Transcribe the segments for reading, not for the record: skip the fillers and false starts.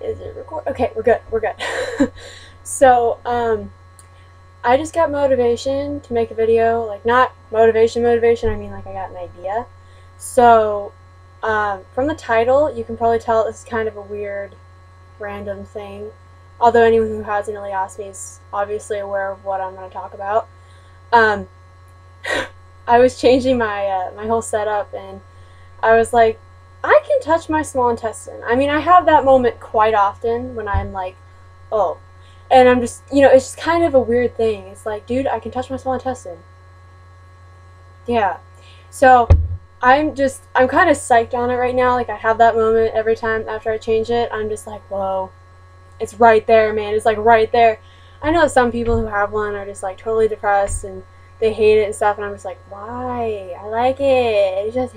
Is it record? Okay, we're good. We're good. So, I just got motivation to make a video. Like, not motivation, I mean, like, I got an idea. So, from the title, you can probably tell this is kind of a weird, random thing. Although anyone who has an ileostomy is obviously aware of what I'm going to talk about. Um, I was changing my whole setup, and I was like, I can touch my small intestine. I mean, I have that moment quite often when I'm like, oh. And I'm just, it's just kind of a weird thing. It's like, dude, I can touch my small intestine. Yeah. So, I'm kind of psyched on it right now. Like, I have that moment every time after I change it. I'm just like, whoa. It's right there, man. It's like right there. I know some people who have one are just like totally depressed and they hate it and stuff, and I'm just like, why? I like it. It's just,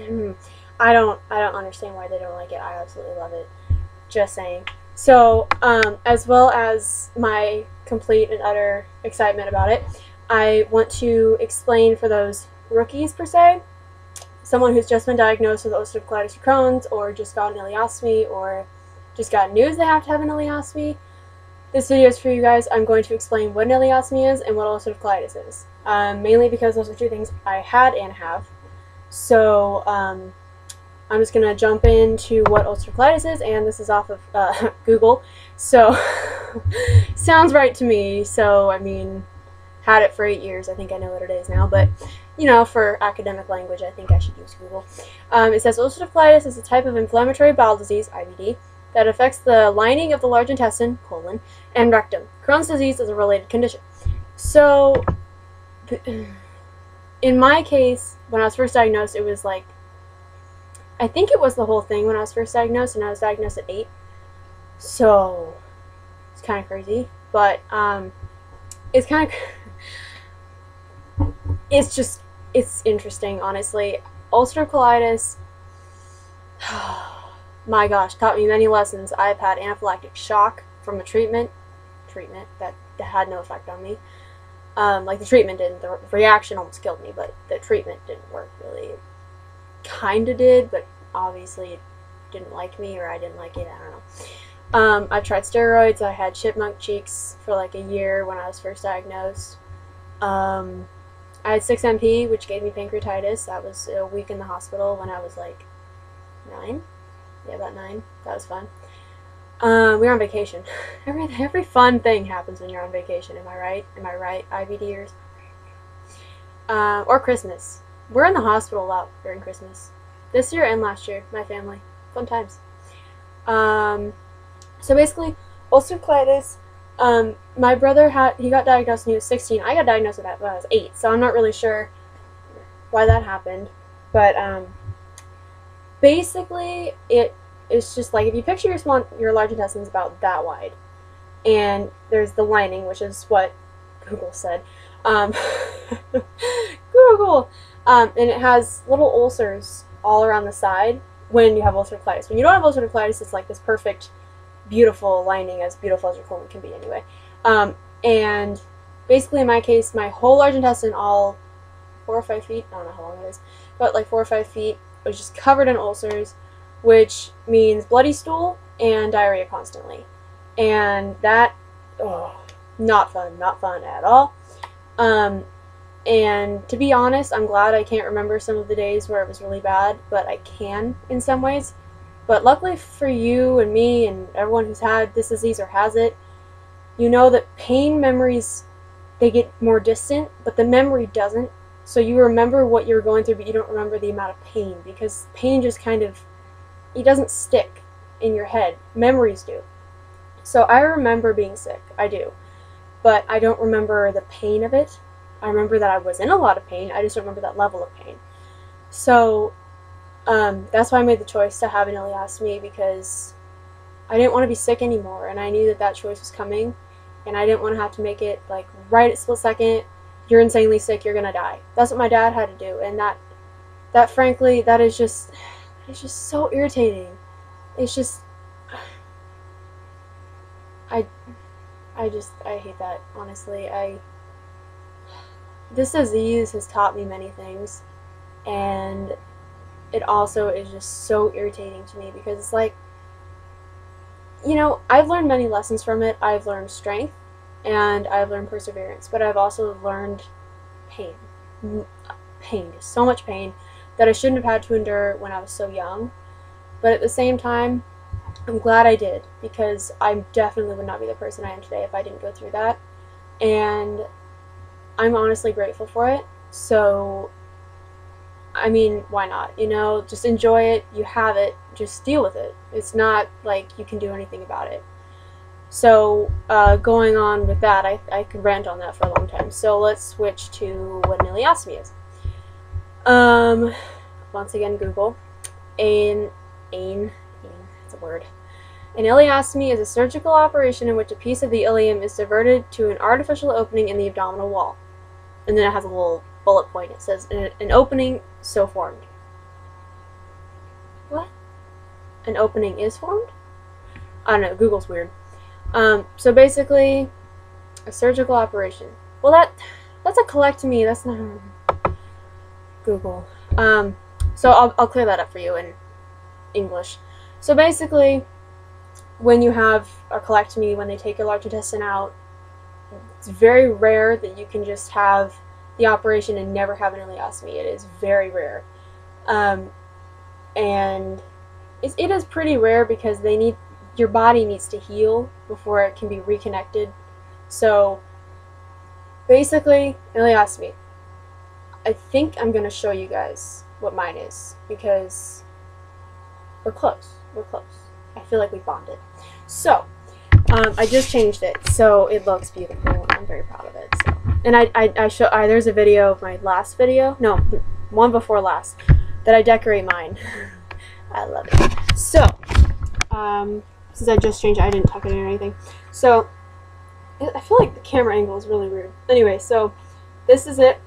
I don't understand why they don't like it. I absolutely love it. Just saying. So, as well as my complete and utter excitement about it, I want to explain for those rookies, per se, someone who's just been diagnosed with ulcerative colitis or Crohn's, or just got an ileostomy, or just got news they have to have an ileostomy. This video is for you guys. I'm going to explain what an ileostomy is and what ulcerative colitis is, mainly because those are two things I had and have. So, I'm just going to jump into what ulcerative colitis is, and this is off of Google, so sounds right to me. So, I mean, had it for 8 years. I think I know what it is now, but, for academic language, I think I should use Google. It says ulcerative colitis is a type of inflammatory bowel disease, IBD, that affects the lining of the large intestine, colon, and rectum. Crohn's disease is a related condition. So, in my case, when I was first diagnosed, it was like, I think it was the whole thing when I was first diagnosed, and I was diagnosed at 8. So, it's kind of crazy. But, it's kind of, it's interesting, honestly. Ulcerative colitis, my gosh, taught me many lessons. I've had anaphylactic shock from a treatment that had no effect on me. Like, the treatment didn't. The reaction almost killed me, but the treatment didn't work really. Kinda did, but obviously it didn't like me, or I didn't like it, I don't know. I've tried steroids. I had chipmunk cheeks for like a year when I was first diagnosed. I had 6-MP, which gave me pancreatitis. That was a week in the hospital when I was like 9. Yeah, about 9. That was fun. We were on vacation. Every fun thing happens when you're on vacation. Am I right? Am I right, IBDers? Or Christmas. We're in the hospital a lot during Christmas. This year and last year, my family. Fun times. So basically, ulcerative colitis, my brother he got diagnosed when he was 16. I got diagnosed with that when I was 8, so I'm not really sure why that happened. But, basically, it's just like, if you picture your large intestine's about that wide, and there's the lining, which is what Google said. Google! And it has little ulcers all around the side when you have ulcerative colitis. When you don't have ulcerative colitis, it's like this perfect, beautiful lining, as beautiful as your colon can be anyway. And basically in my case, my whole large intestine, all 4 or 5 feet, I don't know how long it is, but like 4 or 5 feet, was just covered in ulcers, which means bloody stool and diarrhea constantly. And that, not fun at all. And to be honest, I'm glad I can't remember some of the days where it was really bad, but I can in some ways. But luckily for you and me and everyone who's had this disease or has it, you know that pain memories, they get more distant, but the memory doesn't. So you remember what you're going through, but you don't remember the amount of pain, because pain just kind of, it doesn't stick in your head. Memories do. So I remember being sick, I do. But I don't remember the pain of it. I remember that I was in a lot of pain. I just don't remember that level of pain. So, that's why I made the choice to have an ileostomy, because I didn't want to be sick anymore, and I knew that choice was coming, and I didn't want to have to make it, like, right at split second, you're insanely sick, you're gonna die. That's what my dad had to do, and that frankly, that is just, it's just so irritating. It's just, I hate that, honestly. This disease has taught me many things, and it also is just so irritating to me, because it's like, you know, I've learned many lessons from it. I've learned strength and I've learned perseverance, but I've also learned pain. Pain, just so much pain that I shouldn't have had to endure when I was so young. But at the same time, I'm glad I did, because I definitely would not be the person I am today if I didn't go through that. And I'm honestly grateful for it. So, I mean, why not? You know, just enjoy it. You have it. Just deal with it. It's not like you can do anything about it. So, going on with that, I could rant on that for a long time. So let's switch to what an ileostomy is. Once again, Google. It's a word. An ileostomy is a surgical operation in which a piece of the ileum is diverted to an artificial opening in the abdominal wall. And then it has a little bullet point. It says, an opening so formed. What? An opening is formed? I don't know, Google's weird. So basically, a surgical operation. Well, that's a colectomy. That's not Google. So I'll clear that up for you in English. So basically, when you have a colectomy, when they take your large intestine out, it's very rare that you can just have the operation and never have an ileostomy. It is very rare. And it is pretty rare because your body needs to heal before it can be reconnected. So basically, ileostomy. I think I'm going to show you guys what mine is, because we're close. We're close. I feel like we bonded. So, I just changed it, so it looks beautiful. I'm very proud of it. So. And there's a video of my last video, no, one before last, that I decorate mine. I love it. So, since I just changed it, I didn't tuck it in or anything. So, I feel like the camera angle is really weird. Anyway, so this is it.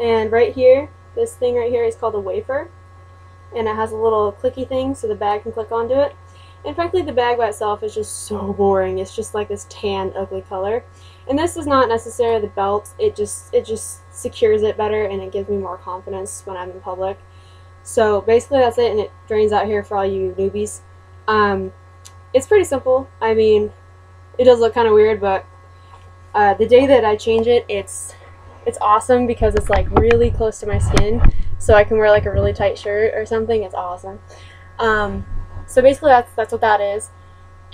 And right here, this thing right here is called a wafer. And it has a little clicky thing so the bag can click onto it. And frankly, the bag by itself is just so boring. It's just like this tan, ugly color. And this is not necessarily the belt. It just secures it better, and it gives me more confidence when I'm in public. So basically that's it, and it drains out here for all you newbies. It's pretty simple. I mean, it does look kind of weird, but the day that I change it, it's awesome because it's like really close to my skin, so I can wear like a really tight shirt or something. It's awesome. So basically that's what that is.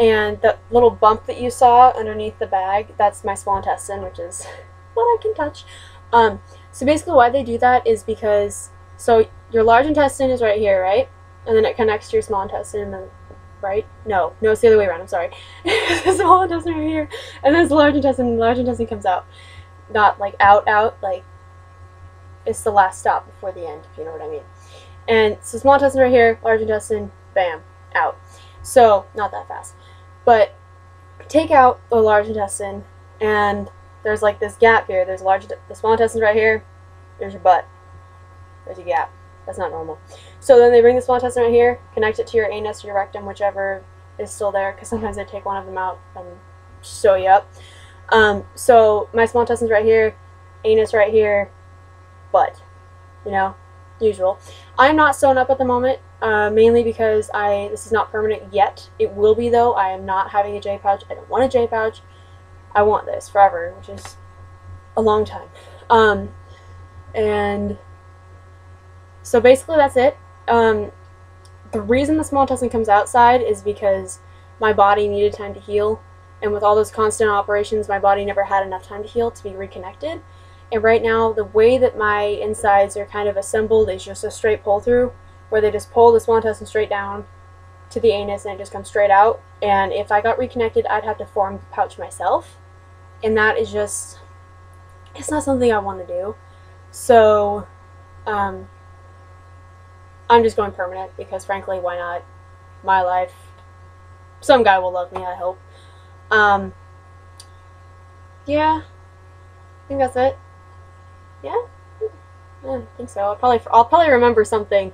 And the little bump that you saw underneath the bag, that's my small intestine, which is what I can touch. So basically why they do that is because, so your large intestine is right here, right? And then it connects to your small intestine, right? No, it's the other way around, I'm sorry. The small intestine right here, and there's the large intestine, and the large intestine comes out. Not like out, like it's the last stop before the end, if you know what I mean. And so small intestine right here, large intestine, bam, out. So, not that fast. But take out the large intestine, and there's like this gap here. There's the small intestine right here, there's your butt. There's a gap. That's not normal. So then they bring the small intestine right here, connect it to your anus or your rectum, whichever is still there, because sometimes they take one of them out and sew you up. So my small intestine's right here, anus right here, butt, you know, usual. I'm not sewn up at the moment, mainly because this is not permanent yet. It will be though. I am not having a J pouch. I don't want a J pouch. I want this forever, which is a long time. And so basically that's it. The reason the small intestine comes outside is because my body needed time to heal. And with all those constant operations, my body never had enough time to heal to be reconnected. And right now, the way that my insides are kind of assembled is just a straight pull through, where they just pull the small intestine straight down to the anus and it just comes straight out. And if I got reconnected, I'd have to form the pouch myself. And that is just, it's not something I want to do. So, I'm just going permanent because frankly, why not? My life. Some guy will love me, I hope. Yeah, I think that's it. Yeah, I think so. I'll probably remember something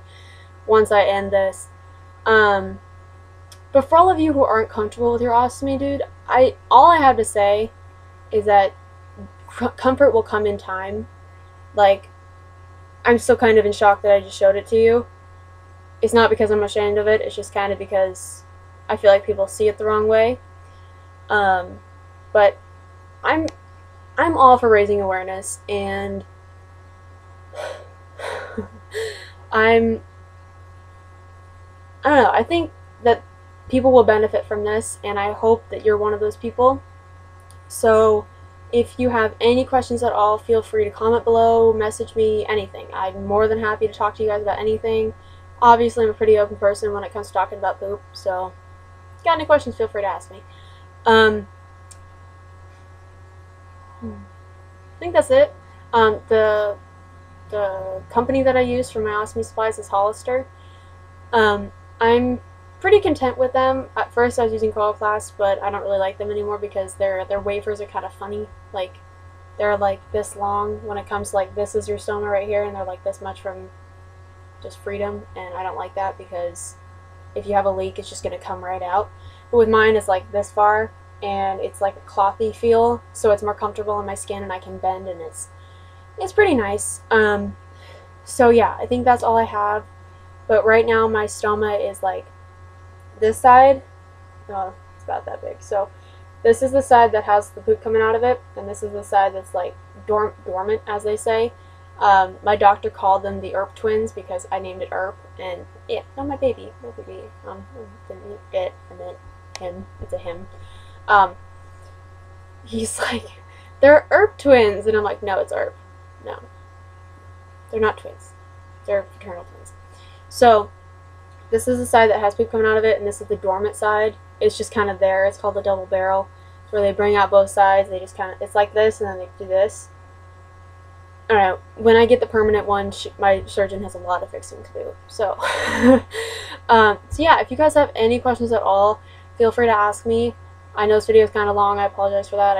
once I end this. But for all of you who aren't comfortable with your ostomy, dude, all I have to say is that comfort will come in time. Like, I'm still kind of in shock that I just showed it to you. It's not because I'm ashamed of it, it's just kind of because I feel like people see it the wrong way. But I'm all for raising awareness, and I don't know, I think that people will benefit from this, and I hope that you're one of those people. So if you have any questions at all, feel free to comment below, message me, anything. I'm more than happy to talk to you guys about anything. Obviously, I'm a pretty open person when it comes to talking about poop, so if you got any questions, feel free to ask me. I think that's it. The company that I use for my ostomy supplies is Hollister. I'm pretty content with them. At first I was using Colitis, but I don't really like them anymore because their wafers are kind of funny. Like, they're like this long when it comes to, like, this is your stoma right here, and they're like this much from just freedom, and I don't like that because if you have a leak, it's just going to come right out. But with mine, it's like this far, and it's like a clothy feel, so it's more comfortable on my skin, and I can bend, and it's pretty nice. So yeah, I think that's all I have. But right now my stoma is like this side. Oh, it's about that big. So this is the side that has the poop coming out of it, and this is the side that's like dormant, as they say. My doctor called them the ERP twins because I named it ERP, and yeah, no, my baby. Didn't mean it, I meant him. It's a him. He's like, they're ERP twins, and I'm like, no, it's ERP. No, they're not twins. They're fraternal twins. So this is the side that has poop coming out of it, and this is the dormant side. It's just kind of there. It's called the double barrel. It's where they bring out both sides. They just kind of, it's like this, and then they do this. I don't know. When I get the permanent one, my surgeon has a lot of fixing to do. So, so yeah, if you guys have any questions at all, feel free to ask me. I know this video is kind of long. I apologize for that.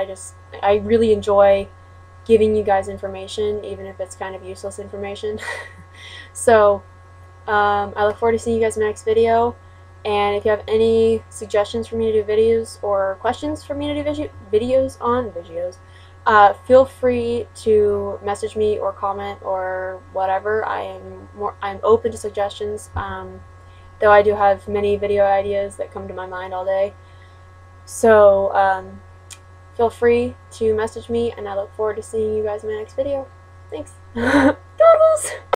I really enjoy giving you guys information, even if it's kind of useless information. So, I look forward to seeing you guys in the next video, and if you have any suggestions for me to do videos or questions for me to do videos on, feel free to message me or comment or whatever. I'm open to suggestions, though I do have many video ideas that come to my mind all day. So feel free to message me, and I look forward to seeing you guys in my next video. Thanks. Toodles!